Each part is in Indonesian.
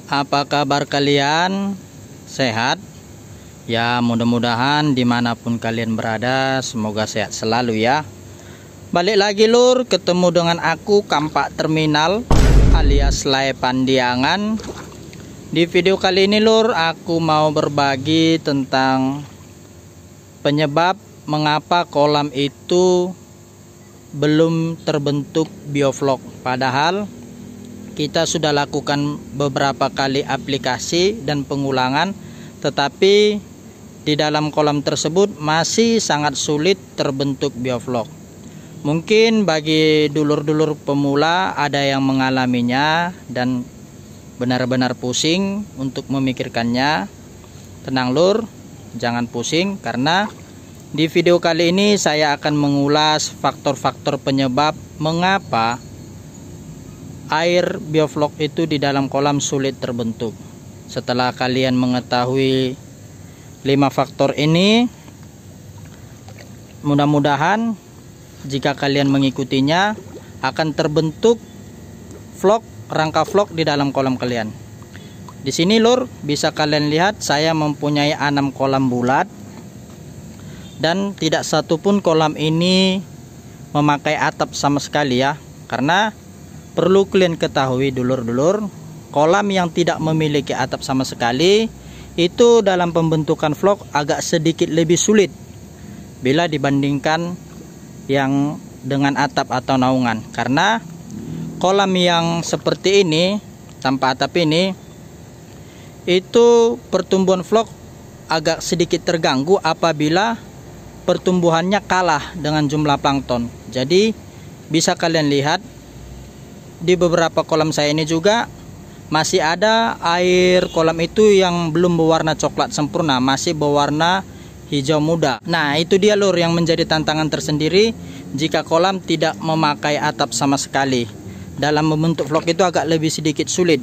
Apa kabar kalian? Sehat? Ya, mudah-mudahan dimanapun kalian berada, semoga sehat selalu ya. Balik lagi lur, ketemu dengan aku Kampak Terminal alias Lai Pandiangan. Di video kali ini lur, aku mau berbagi tentang penyebab mengapa kolam itu belum terbentuk bioflok. Padahal kita sudah lakukan beberapa kali aplikasi dan pengulangan, tetapi di dalam kolam tersebut masih sangat sulit terbentuk bioflok. Mungkin bagi dulur-dulur pemula ada yang mengalaminya dan benar-benar pusing untuk memikirkannya. Tenang lur, jangan pusing, karena di video kali ini saya akan mengulas faktor-faktor penyebab mengapa air bioflok itu di dalam kolam sulit terbentuk. Setelah kalian mengetahui 5 faktor ini, mudah-mudahan jika kalian mengikutinya akan terbentuk rangka vlog di dalam kolam kalian. Di sini lur, bisa kalian lihat saya mempunyai 6 kolam bulat, dan tidak satupun kolam ini memakai atap sama sekali ya. Karena perlu kalian ketahui dulur-dulur, kolam yang tidak memiliki atap sama sekali itu dalam pembentukan vlog agak sedikit lebih sulit bila dibandingkan yang dengan atap atau naungan. Karena kolam yang seperti ini tanpa atap ini, itu pertumbuhan vlog agak sedikit terganggu apabila pertumbuhannya kalah dengan jumlah plankton. Jadi bisa kalian lihat di beberapa kolam saya ini juga masih ada air kolam itu yang belum berwarna coklat sempurna, masih berwarna hijau muda. Nah, itu dia lur yang menjadi tantangan tersendiri jika kolam tidak memakai atap sama sekali. Dalam membentuk vlog itu agak lebih sedikit sulit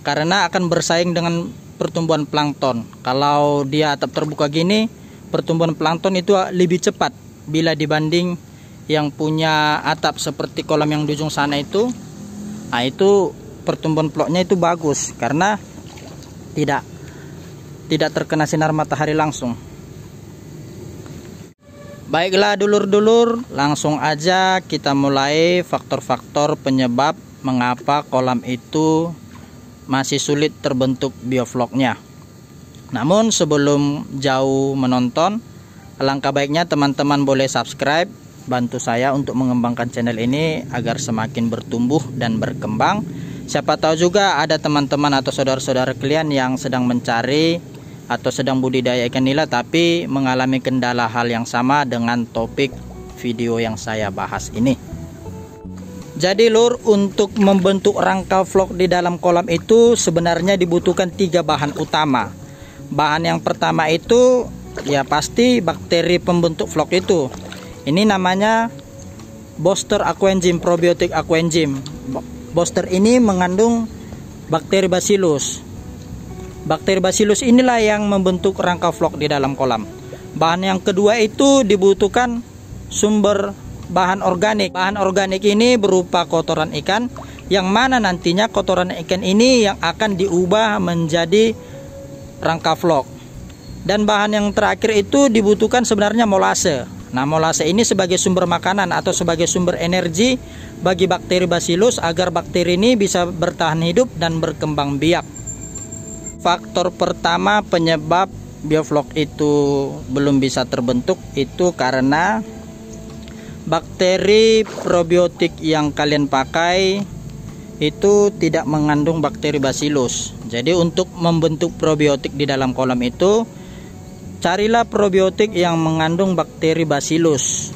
karena akan bersaing dengan pertumbuhan plankton. Kalau dia atap terbuka gini, pertumbuhan plankton itu lebih cepat bila dibanding yang punya atap seperti kolam yang di ujung sana itu. Nah, itu pertumbuhan vlognya itu bagus karena tidak terkena sinar matahari langsung. Baiklah dulur-dulur, langsung aja kita mulai faktor-faktor penyebab mengapa kolam itu masih sulit terbentuk biofloknya. Namun sebelum jauh menonton, alangkah baiknya teman-teman boleh subscribe, bantu saya untuk mengembangkan channel ini agar semakin bertumbuh dan berkembang. Siapa tahu juga ada teman-teman atau saudara-saudara kalian yang sedang mencari atau sedang budidaya ikan nila tapi mengalami kendala hal yang sama dengan topik video yang saya bahas ini. Jadi lur, untuk membentuk rangka vlog di dalam kolam itu sebenarnya dibutuhkan 3 bahan utama. Bahan yang pertama itu ya pasti bakteri pembentuk vlog itu. Ini namanya Booster Aquenzyme, probiotik Aquenzyme. Booster ini mengandung bakteri Bacillus. Bakteri Bacillus inilah yang membentuk rangka vlog di dalam kolam. Bahan yang kedua itu dibutuhkan sumber bahan organik. Bahan organik ini berupa kotoran ikan, yang mana nantinya kotoran ikan ini yang akan diubah menjadi rangka vlog. Dan bahan yang terakhir itu dibutuhkan sebenarnya molase. Nah, molase ini sebagai sumber makanan atau sebagai sumber energi bagi bakteri Bacillus agar bakteri ini bisa bertahan hidup dan berkembang biak. Faktor pertama penyebab bioflok itu belum bisa terbentuk itu karena bakteri probiotik yang kalian pakai itu tidak mengandung bakteri Bacillus. Jadi untuk membentuk probiotik di dalam kolam itu, carilah probiotik yang mengandung bakteri Bacillus.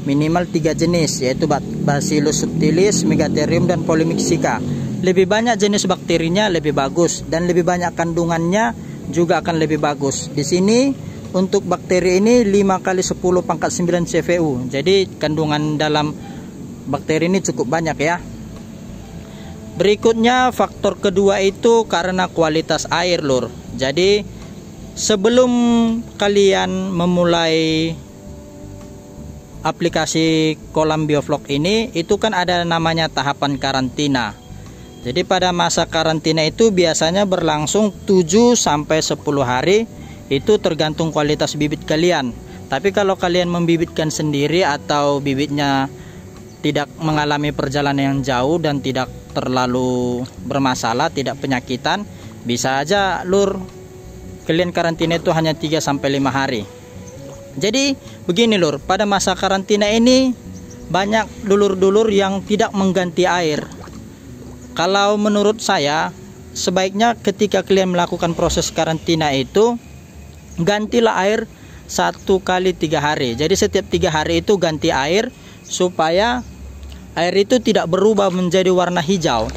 Minimal 3 jenis, yaitu Bacillus subtilis, Megatherium, dan Polymyxika. Lebih banyak jenis bakterinya lebih bagus, dan lebih banyak kandungannya juga akan lebih bagus. Di sini untuk bakteri ini 5 kali 10 pangkat 9 CFU. Jadi kandungan dalam bakteri ini cukup banyak ya. Berikutnya faktor kedua itu karena kualitas air lur. Jadi sebelum kalian memulai aplikasi kolam bioflok ini, itu kan ada namanya tahapan karantina. Jadi pada masa karantina itu biasanya berlangsung 7 sampai 10 hari, itu tergantung kualitas bibit kalian. Tapi kalau kalian membibitkan sendiri atau bibitnya tidak mengalami perjalanan yang jauh dan tidak terlalu bermasalah, tidak penyakitan, bisa aja lur kalian karantina itu hanya 3 sampai 5 hari. Jadi begini lur, pada masa karantina ini banyak dulur-dulur yang tidak mengganti air. Kalau menurut saya, sebaiknya ketika kalian melakukan proses karantina itu, gantilah air 1 kali 3 hari. Jadi setiap 3 hari itu ganti air, supaya air itu tidak berubah menjadi warna hijau.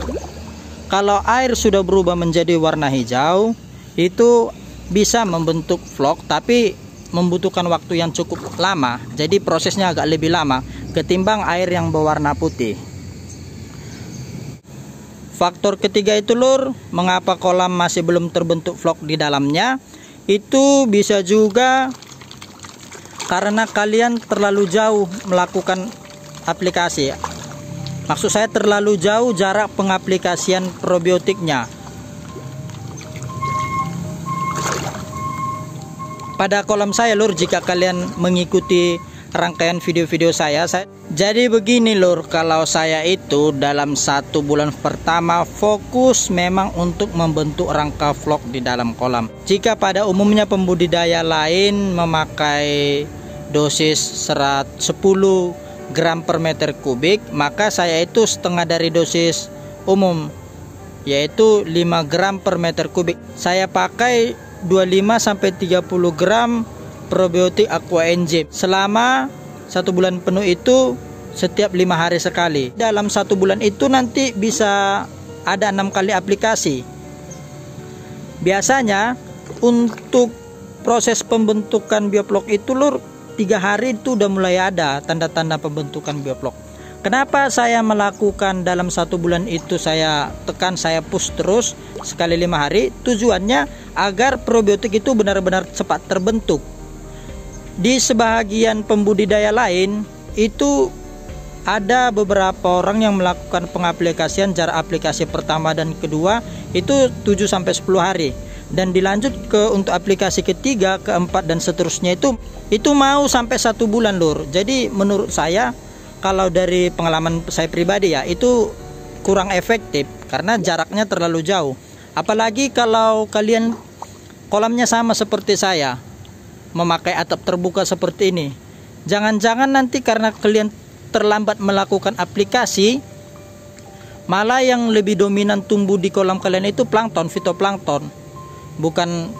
Kalau air sudah berubah menjadi warna hijau, itu bisa membentuk vlog, tapi membutuhkan waktu yang cukup lama. Jadi prosesnya agak lebih lama ketimbang air yang berwarna putih. Faktor ketiga itu lur, mengapa kolam masih belum terbentuk vlog di dalamnya, itu bisa juga karena kalian terlalu jauh melakukan aplikasi. Maksud saya terlalu jauh jarak pengaplikasian probiotiknya. Pada kolam saya lur, jika kalian mengikuti rangkaian video-video saya, jadi begini lur, kalau saya itu dalam 1 bulan pertama fokus memang untuk membentuk rangka vlog di dalam kolam. Jika pada umumnya pembudidaya lain memakai dosis 10 gram per meter kubik, maka saya itu setengah dari dosis umum, yaitu 5 gram per meter kubik. Saya pakai 25 sampai 30 gram probiotik aqua enzyme selama 1 bulan penuh, itu setiap 5 hari sekali. Dalam 1 bulan itu nanti bisa ada 6 kali aplikasi. Biasanya untuk proses pembentukan bioflok itu lur, 3 hari itu udah mulai ada tanda-tanda pembentukan bioflok. Kenapa saya melakukan dalam 1 bulan itu, saya tekan, saya push terus sekali 5 hari, tujuannya agar probiotik itu benar-benar cepat terbentuk. Di sebagian pembudidaya lain itu ada beberapa orang yang melakukan pengaplikasian jarak aplikasi pertama dan kedua itu 7 sampai 10 hari, dan dilanjut ke untuk aplikasi ketiga, keempat dan seterusnya itu mau sampai 1 bulan lur. Jadi menurut saya, kalau dari pengalaman saya pribadi ya, itu kurang efektif karena jaraknya terlalu jauh. Apalagi kalau kalian kolamnya sama seperti saya, memakai atap terbuka seperti ini. Jangan-jangan nanti karena kalian terlambat melakukan aplikasi, malah yang lebih dominan tumbuh di kolam kalian itu plankton, fitoplankton, bukan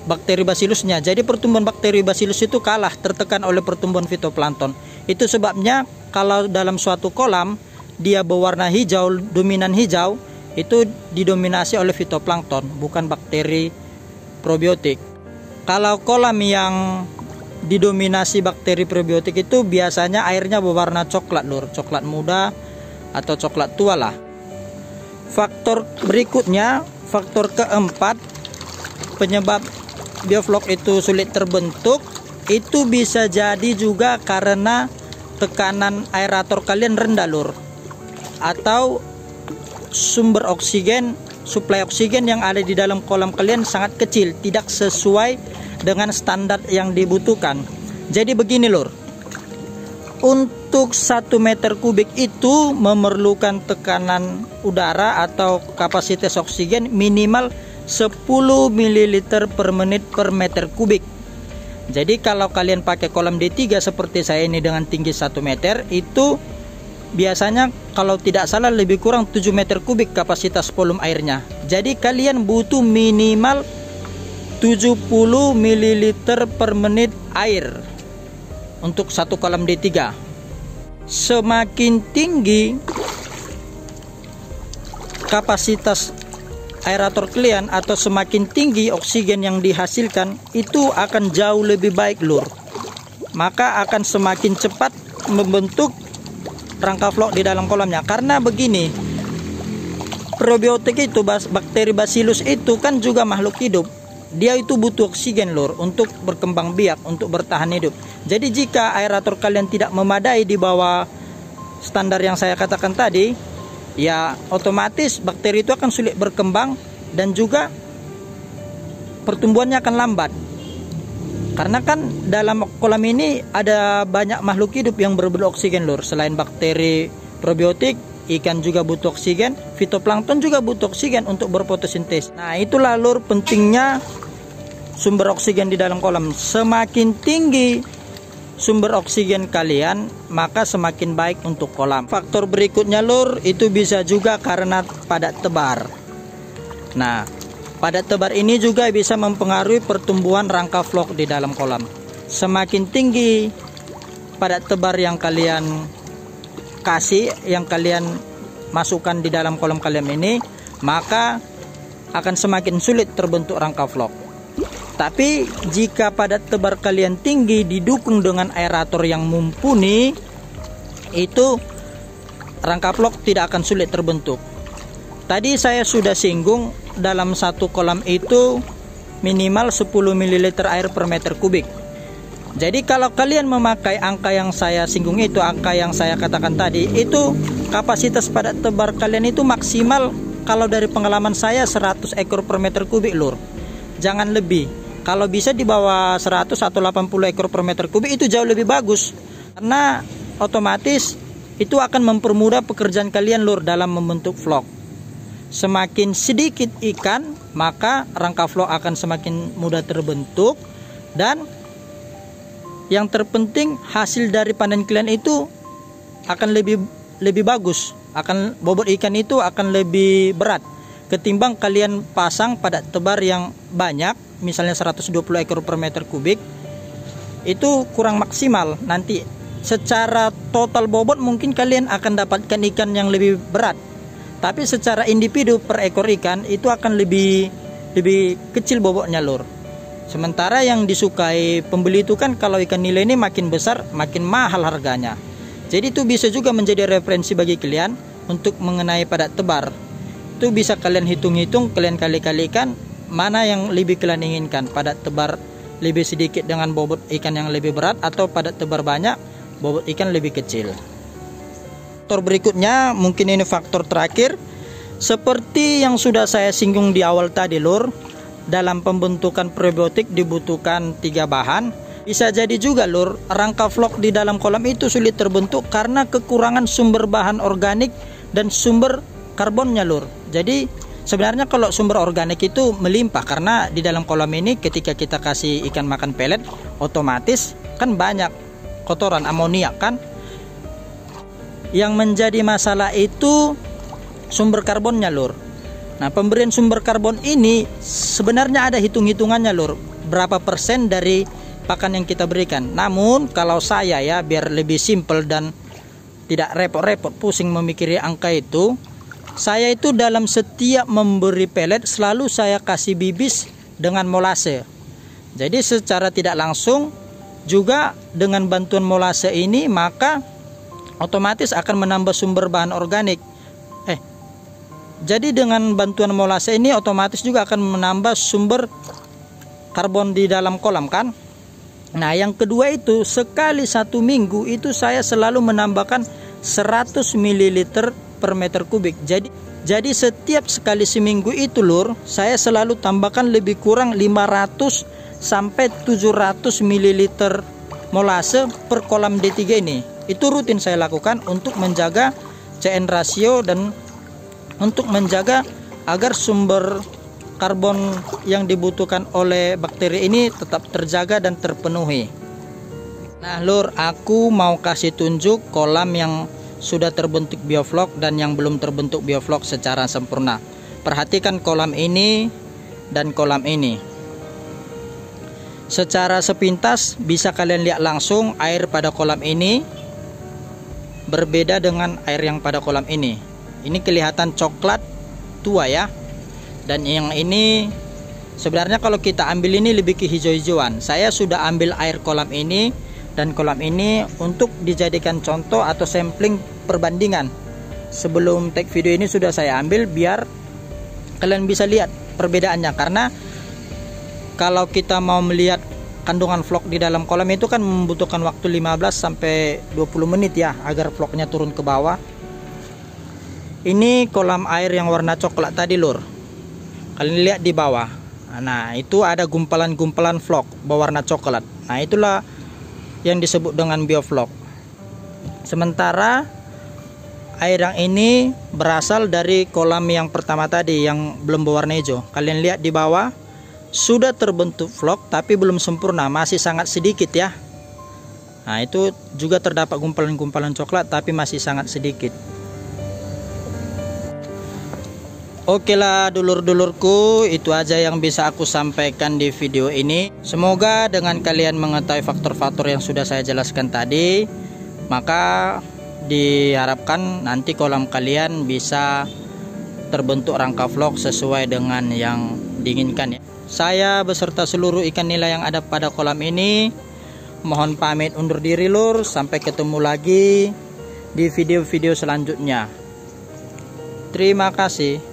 bakteri basilusnya. Jadi pertumbuhan bakteri basilus itu kalah, tertekan oleh pertumbuhan fitoplankton. Itu sebabnya kalau dalam suatu kolam dia berwarna hijau, dominan hijau, itu didominasi oleh fitoplankton, bukan bakteri probiotik. Kalau kolam yang didominasi bakteri probiotik itu biasanya airnya berwarna coklat lur, coklat muda atau coklat tua lah. Faktor berikutnya, faktor keempat penyebab bioflok itu sulit terbentuk, itu bisa jadi juga karena tekanan aerator kalian rendah lur, atau sumber oksigen, suplai oksigen yang ada di dalam kolam kalian sangat kecil, tidak sesuai dengan standar yang dibutuhkan. Jadi begini lur, untuk 1 meter kubik itu memerlukan tekanan udara atau kapasitas oksigen minimal 10 ml per menit per meter kubik. Jadi kalau kalian pakai kolam D3 seperti saya ini dengan tinggi 1 meter, itu biasanya kalau tidak salah lebih kurang 7 meter kubik kapasitas volume airnya. Jadi kalian butuh minimal 70 ml per menit air untuk 1 kolam D3. Semakin tinggi kapasitas aerator kalian atau semakin tinggi oksigen yang dihasilkan, itu akan jauh lebih baik lur. Maka akan semakin cepat membentuk rangka vlog di dalam kolamnya. Karena begini, probiotik itu, bakteri bacillus itu kan juga makhluk hidup. Dia itu butuh oksigen lur untuk berkembang biak, untuk bertahan hidup. Jadi jika aerator kalian tidak memadai di bawah standar yang saya katakan tadi, ya otomatis bakteri itu akan sulit berkembang dan juga pertumbuhannya akan lambat. Karena kan dalam kolam ini ada banyak makhluk hidup yang berburu oksigen, lur. Selain bakteri, probiotik, ikan juga butuh oksigen, fitoplankton juga butuh oksigen untuk berfotosintesis. Nah, itulah, lur, pentingnya sumber oksigen di dalam kolam. Semakin tinggi sumber oksigen kalian, maka semakin baik untuk kolam. Faktor berikutnya, lur, itu bisa juga karena padat tebar. Nah, padat tebar ini juga bisa mempengaruhi pertumbuhan rangka vlog di dalam kolam. Semakin tinggi padat tebar yang kalian kasih, yang kalian masukkan di dalam kolam kalian ini, maka akan semakin sulit terbentuk rangka vlog. Tapi jika padat tebar kalian tinggi didukung dengan aerator yang mumpuni, itu rangka vlog tidak akan sulit terbentuk. Tadi saya sudah singgung, dalam satu kolam itu minimal 10 ml air per meter kubik. Jadi kalau kalian memakai angka yang saya singgung itu, angka yang saya katakan tadi, itu kapasitas padat tebar kalian itu maksimal, kalau dari pengalaman saya, 100 ekor per meter kubik, lur. Jangan lebih. Kalau bisa di bawah 100 atau 80 ekor per meter kubik itu jauh lebih bagus. Karena otomatis itu akan mempermudah pekerjaan kalian, lur, dalam membentuk vlog. Semakin sedikit ikan, maka rangka vlog akan semakin mudah terbentuk. Dan yang terpenting, hasil dari panen kalian itu akan lebih bagus. Bobot ikan itu akan lebih berat ketimbang kalian pasang padat tebar yang banyak, misalnya 120 ekor per meter kubik. Itu kurang maksimal. Nanti secara total bobot mungkin kalian akan dapatkan ikan yang lebih berat, tapi secara individu per ekor ikan itu akan lebih kecil bobotnya, lur. Sementara yang disukai pembeli itu kan kalau ikan nila ini makin besar makin mahal harganya. Jadi itu bisa juga menjadi referensi bagi kalian untuk mengenai padat tebar. Itu bisa kalian hitung-hitung, kalian kali-kalikan mana yang lebih kalian inginkan, padat tebar lebih sedikit dengan bobot ikan yang lebih berat, atau padat tebar banyak bobot ikan lebih kecil. Faktor berikutnya, mungkin ini faktor terakhir, seperti yang sudah saya singgung di awal tadi, lur. Dalam pembentukan probiotik dibutuhkan 3 bahan. Bisa jadi juga, lur, rangka vlog di dalam kolam itu sulit terbentuk karena kekurangan sumber bahan organik dan sumber karbonnya, lur. Jadi sebenarnya kalau sumber organik itu melimpah, karena di dalam kolam ini ketika kita kasih ikan makan pelet, otomatis kan banyak kotoran amonia kan. Yang menjadi masalah itu sumber karbonnya, lur. Nah, pemberian sumber karbon ini sebenarnya ada hitung-hitungannya, lur. Berapa persen dari pakan yang kita berikan. Namun kalau saya, ya, biar lebih simpel dan tidak repot-repot pusing memikiri angka itu, saya itu dalam setiap memberi pelet selalu saya kasih bibis dengan molase. Jadi secara tidak langsung juga dengan bantuan molase ini, maka otomatis akan menambah sumber bahan organik. Jadi dengan bantuan molase ini otomatis juga akan menambah sumber karbon di dalam kolam kan. Nah, yang kedua itu sekali 1 minggu itu saya selalu menambahkan 100 ml per meter kubik. Jadi setiap sekali seminggu itu, lur, saya selalu tambahkan lebih kurang 500 sampai 700 ml molase per kolam D3 ini. Itu rutin saya lakukan untuk menjaga CN rasio dan untuk menjaga agar sumber karbon yang dibutuhkan oleh bakteri ini tetap terjaga dan terpenuhi. Nah, lur, aku mau kasih tunjuk kolam yang sudah terbentuk bioflok dan yang belum terbentuk bioflok secara sempurna. Perhatikan kolam ini dan kolam ini. Secara sepintas bisa kalian lihat langsung air pada kolam ini berbeda dengan air yang pada kolam ini. Ini kelihatan coklat tua, ya. Dan yang ini sebenarnya kalau kita ambil ini lebih ke hijau-hijauan. Saya sudah ambil air kolam ini dan kolam ini untuk dijadikan contoh atau sampling perbandingan. Sebelum take video ini sudah saya ambil biar kalian bisa lihat perbedaannya, karena kalau kita mau melihat kandungan vlog di dalam kolam itu kan membutuhkan waktu 15 sampai 20 menit, ya, agar vlognya turun ke bawah. Ini kolam air yang warna coklat tadi lur. Kalian lihat di bawah. Nah, itu ada gumpalan-gumpalan vlog berwarna coklat. Nah, itulah yang disebut dengan bioflok. Sementara air yang ini berasal dari kolam yang pertama tadi yang belum berwarna hijau. Kalian lihat di bawah sudah terbentuk vlog tapi belum sempurna, masih sangat sedikit ya. Nah, itu juga terdapat gumpalan-gumpalan coklat tapi masih sangat sedikit. Oke lah dulur-dulurku, itu aja yang bisa aku sampaikan di video ini. Semoga dengan kalian mengetahui faktor-faktor yang sudah saya jelaskan tadi, maka diharapkan nanti kolam kalian bisa terbentuk rangka vlog sesuai dengan yang diinginkan ya. Saya beserta seluruh ikan nila yang ada pada kolam ini mohon pamit undur diri lur. Sampai ketemu lagi di video-video selanjutnya. Terima kasih.